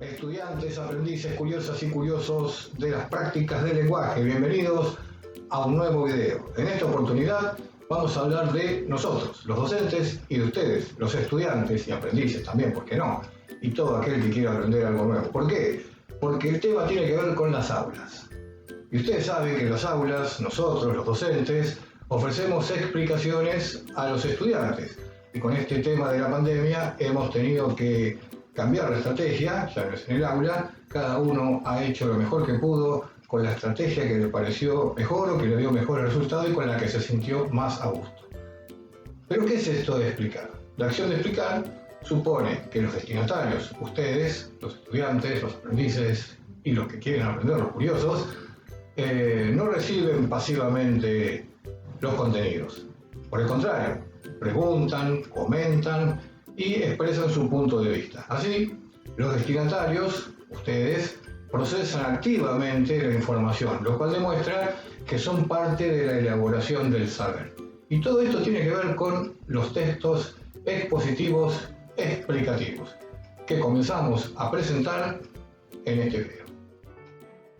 Estudiantes, aprendices, curiosas y curiosos de las prácticas del lenguaje, bienvenidos a un nuevo video. En esta oportunidad vamos a hablar de nosotros, los docentes, y de ustedes, los estudiantes y aprendices también, ¿por qué no? Y todo aquel que quiera aprender algo nuevo. ¿Por qué? Porque el tema tiene que ver con las aulas. Y ustedes saben que en las aulas, nosotros, los docentes, ofrecemos explicaciones a los estudiantes. Y con este tema de la pandemia hemos tenido que cambiar la estrategia, ya no es en el aula, cada uno ha hecho lo mejor que pudo con la estrategia que le pareció mejor o que le dio mejor resultado y con la que se sintió más a gusto. ¿Pero qué es esto de explicar? La acción de explicar supone que los destinatarios, ustedes, los estudiantes, los aprendices y los que quieren aprender, los curiosos, no reciben pasivamente los contenidos. Por el contrario, preguntan, comentan y expresan su punto de vista. Así, los destinatarios, ustedes, procesan activamente la información, lo cual demuestra que son parte de la elaboración del saber. Y todo esto tiene que ver con los textos expositivos explicativos, que comenzamos a presentar en este video.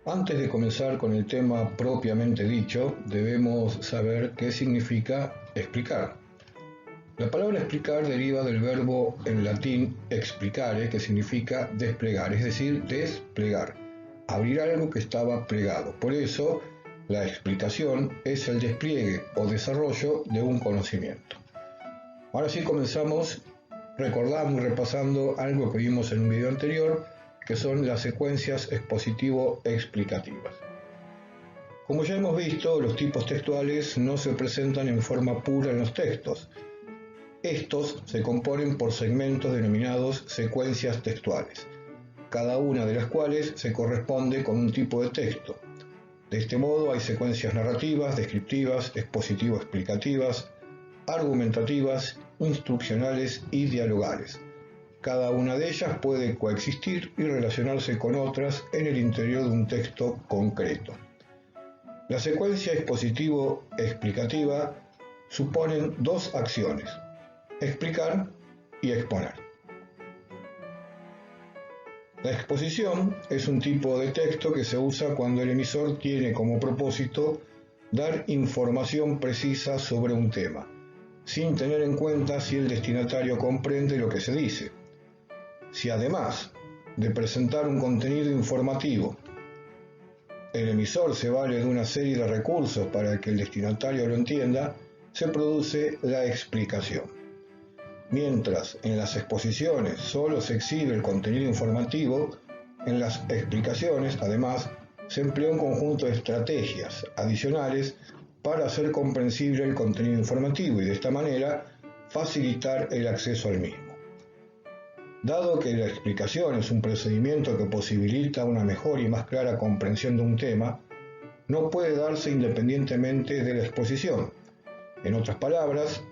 Antes de comenzar con el tema propiamente dicho, debemos saber qué significa explicar. La palabra explicar deriva del verbo en latín explicare, que significa desplegar, es decir, desplegar, abrir algo que estaba plegado. Por eso, la explicación es el despliegue o desarrollo de un conocimiento. Ahora sí comenzamos recordando y repasando algo que vimos en un video anterior, que son las secuencias expositivo-explicativas. Como ya hemos visto, los tipos textuales no se presentan en forma pura en los textos. Estos se componen por segmentos denominados secuencias textuales, cada una de las cuales se corresponde con un tipo de texto. De este modo hay secuencias narrativas, descriptivas, expositivo-explicativas, argumentativas, instruccionales y dialogales. Cada una de ellas puede coexistir y relacionarse con otras en el interior de un texto concreto. La secuencia expositivo-explicativa suponen dos acciones: explicar y exponer. La exposición es un tipo de texto que se usa cuando el emisor tiene como propósito dar información precisa sobre un tema, sin tener en cuenta si el destinatario comprende lo que se dice. Si además de presentar un contenido informativo, el emisor se vale de una serie de recursos para que el destinatario lo entienda, se produce la explicación. Mientras en las exposiciones solo se exhibe el contenido informativo, en las explicaciones, además, se emplea un conjunto de estrategias adicionales para hacer comprensible el contenido informativo y de esta manera facilitar el acceso al mismo. Dado que la explicación es un procedimiento que posibilita una mejor y más clara comprensión de un tema, no puede darse independientemente de la exposición. En otras palabras,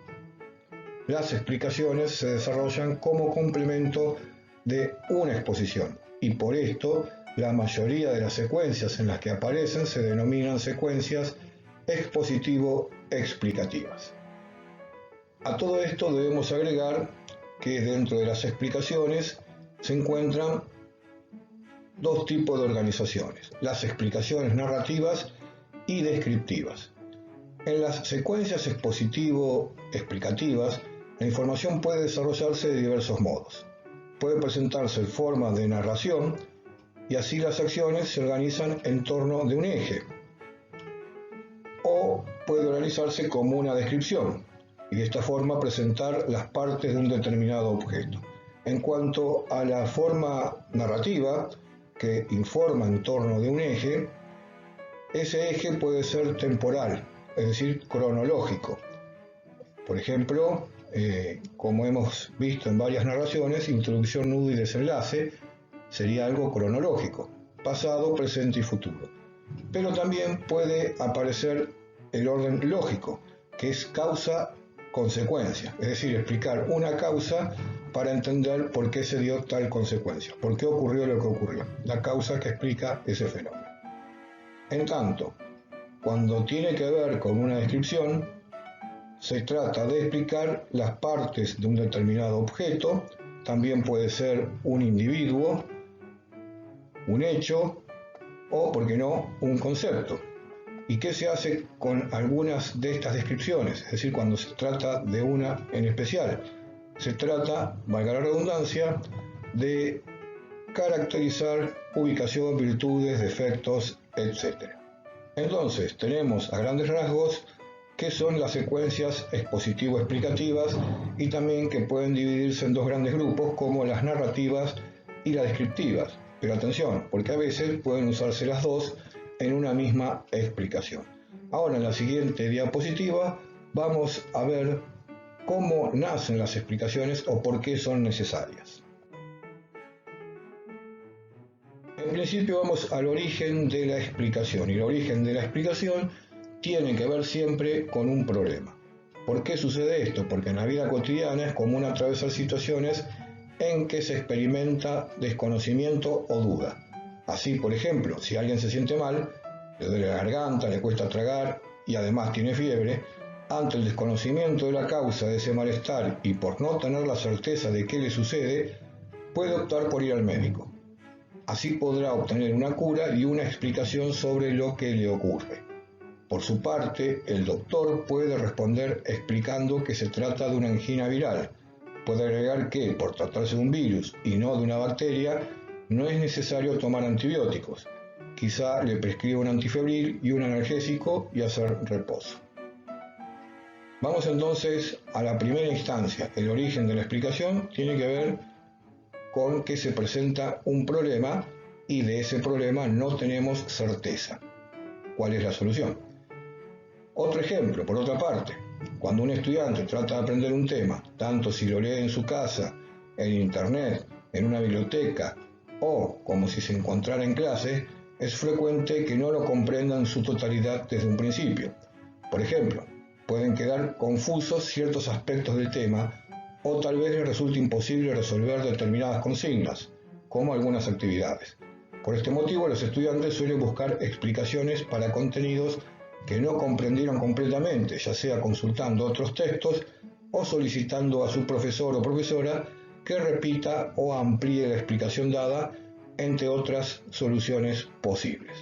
las explicaciones se desarrollan como complemento de una exposición y por esto la mayoría de las secuencias en las que aparecen se denominan secuencias expositivo-explicativas. A todo esto debemos agregar que dentro de las explicaciones se encuentran dos tipos de organizaciones: las explicaciones narrativas y descriptivas. En las secuencias expositivo-explicativas, la información puede desarrollarse de diversos modos. Puede presentarse en forma de narración y así las acciones se organizan en torno de un eje. O puede organizarse como una descripción y de esta forma presentar las partes de un determinado objeto. En cuanto a la forma narrativa, que informa en torno de un eje, ese eje puede ser temporal, es decir, cronológico. Por ejemplo, como hemos visto en varias narraciones, introducción, nudo y desenlace sería algo cronológico, pasado, presente y futuro. Pero también puede aparecer el orden lógico, que es causa-consecuencia, es decir, explicar una causa para entender por qué se dio tal consecuencia, por qué ocurrió lo que ocurrió, la causa que explica ese fenómeno. En tanto, cuando tiene que ver con una descripción, se trata de explicar las partes de un determinado objeto, también puede ser un individuo, un hecho o, por qué no, un concepto. ¿Y qué se hace con algunas de estas descripciones? Es decir, cuando se trata de una en especial. Se trata, valga la redundancia, de caracterizar ubicación, virtudes, defectos, etc. Entonces, tenemos a grandes rasgos qué son las secuencias expositivo-explicativas y también que pueden dividirse en dos grandes grupos como las narrativas y las descriptivas. Pero atención, porque a veces pueden usarse las dos en una misma explicación. Ahora en la siguiente diapositiva vamos a ver cómo nacen las explicaciones o por qué son necesarias. En principio vamos al origen de la explicación, y el origen de la explicación tiene que ver siempre con un problema. ¿Por qué sucede esto? Porque en la vida cotidiana es común atravesar situaciones en que se experimenta desconocimiento o duda. Así, por ejemplo, si alguien se siente mal, le duele la garganta, le cuesta tragar y además tiene fiebre, ante el desconocimiento de la causa de ese malestar y por no tener la certeza de qué le sucede, puede optar por ir al médico. Así podrá obtener una cura y una explicación sobre lo que le ocurre. Por su parte, el doctor puede responder explicando que se trata de una angina viral. Puede agregar que, por tratarse de un virus y no de una bacteria, no es necesario tomar antibióticos. Quizá le prescriba un antifebril y un analgésico y hacer reposo. Vamos entonces a la primera instancia. El origen de la explicación tiene que ver con que se presenta un problema y de ese problema no tenemos certeza. ¿Cuál es la solución? Otro ejemplo, por otra parte, cuando un estudiante trata de aprender un tema, tanto si lo lee en su casa, en internet, en una biblioteca o como si se encontrara en clase, es frecuente que no lo comprenda en su totalidad desde un principio. Por ejemplo, pueden quedar confusos ciertos aspectos del tema o tal vez les resulte imposible resolver determinadas consignas, como algunas actividades. Por este motivo, los estudiantes suelen buscar explicaciones para contenidos que no comprendieron completamente, ya sea consultando otros textos o solicitando a su profesor o profesora que repita o amplíe la explicación dada, entre otras soluciones posibles.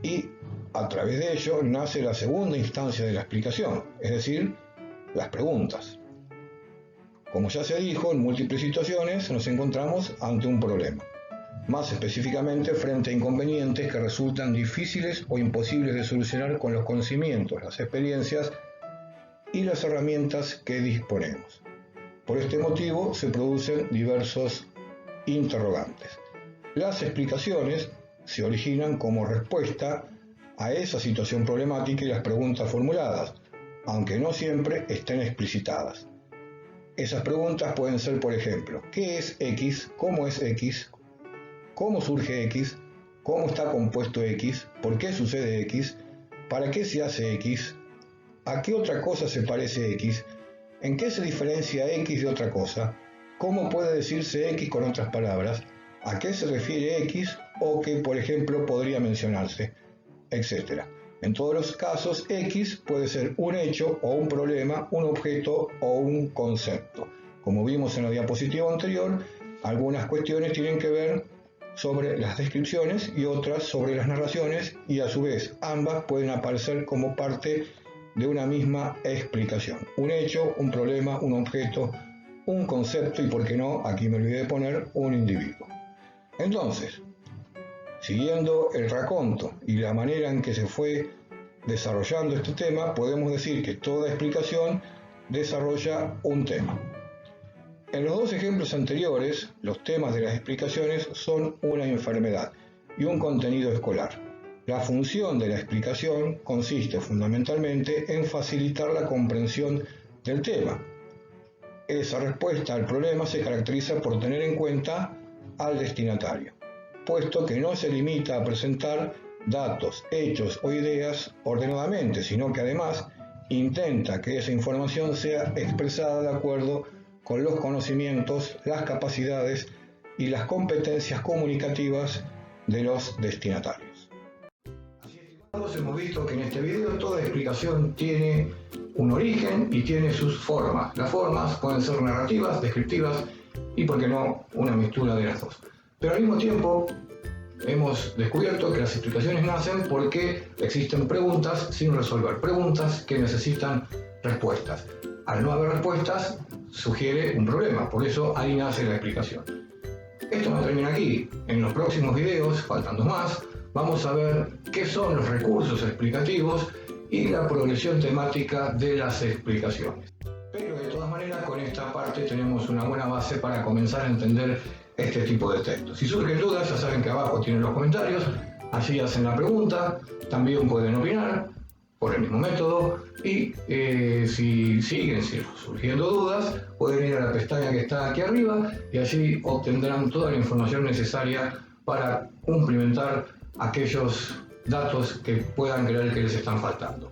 Y a través de ello nace la segunda instancia de la explicación, es decir, las preguntas. Como ya se dijo, en múltiples situaciones nos encontramos ante un problema, más específicamente frente a inconvenientes que resultan difíciles o imposibles de solucionar con los conocimientos, las experiencias y las herramientas que disponemos. Por este motivo se producen diversos interrogantes. Las explicaciones se originan como respuesta a esa situación problemática y las preguntas formuladas, aunque no siempre estén explicitadas. Esas preguntas pueden ser, por ejemplo, ¿qué es X? ¿Cómo es X? ¿Cómo surge X? ¿Cómo está compuesto X? ¿Por qué sucede X? ¿Para qué se hace X? ¿A qué otra cosa se parece X? ¿En qué se diferencia X de otra cosa? ¿Cómo puede decirse X con otras palabras? ¿A qué se refiere X o qué, por ejemplo, podría mencionarse? Etcétera. En todos los casos, X puede ser un hecho o un problema, un objeto o un concepto. Como vimos en la diapositiva anterior, algunas cuestiones tienen que ver sobre las descripciones y otras sobre las narraciones, y a su vez ambas pueden aparecer como parte de una misma explicación. Un hecho, un problema, un objeto, un concepto y, por qué no, aquí me olvidé de poner, un individuo. Entonces, siguiendo el raconto y la manera en que se fue desarrollando este tema, podemos decir que toda explicación desarrolla un tema. En los dos ejemplos anteriores, los temas de las explicaciones son una enfermedad y un contenido escolar. La función de la explicación consiste fundamentalmente en facilitar la comprensión del tema. Esa respuesta al problema se caracteriza por tener en cuenta al destinatario, puesto que no se limita a presentar datos, hechos o ideas ordenadamente, sino que además intenta que esa información sea expresada de acuerdo con los conocimientos, las capacidades y las competencias comunicativas de los destinatarios. Así, estimados, hemos visto que en este video toda explicación tiene un origen y tiene sus formas. Las formas pueden ser narrativas, descriptivas y, por qué no, una mixtura de las dos. Pero al mismo tiempo hemos descubierto que las explicaciones nacen porque existen preguntas sin resolver, preguntas que necesitan respuestas. Al no haber respuestas, sugiere un problema, por eso ahí nace la explicación. Esto no termina aquí. En los próximos videos, faltan 2 más, vamos a ver qué son los recursos explicativos y la progresión temática de las explicaciones. Pero de todas maneras, con esta parte tenemos una buena base para comenzar a entender este tipo de textos. Si surgen dudas, ya saben que abajo tienen los comentarios, allí hacen la pregunta, también pueden opinar por el mismo método y si siguen surgiendo dudas, pueden ir a la pestaña que está aquí arriba y allí obtendrán toda la información necesaria para cumplimentar aquellos datos que puedan creer que les están faltando.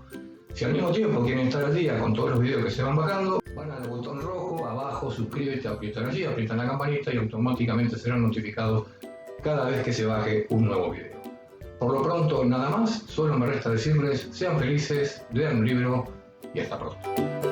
Si al mismo tiempo quieren estar al día con todos los videos que se van bajando, van al botón rojo, abajo, suscríbete, aprietan allí, aprietan la campanita y automáticamente serán notificados cada vez que se baje un nuevo video. Por lo pronto, nada más, solo me resta decirles, sean felices, lean un libro y hasta pronto.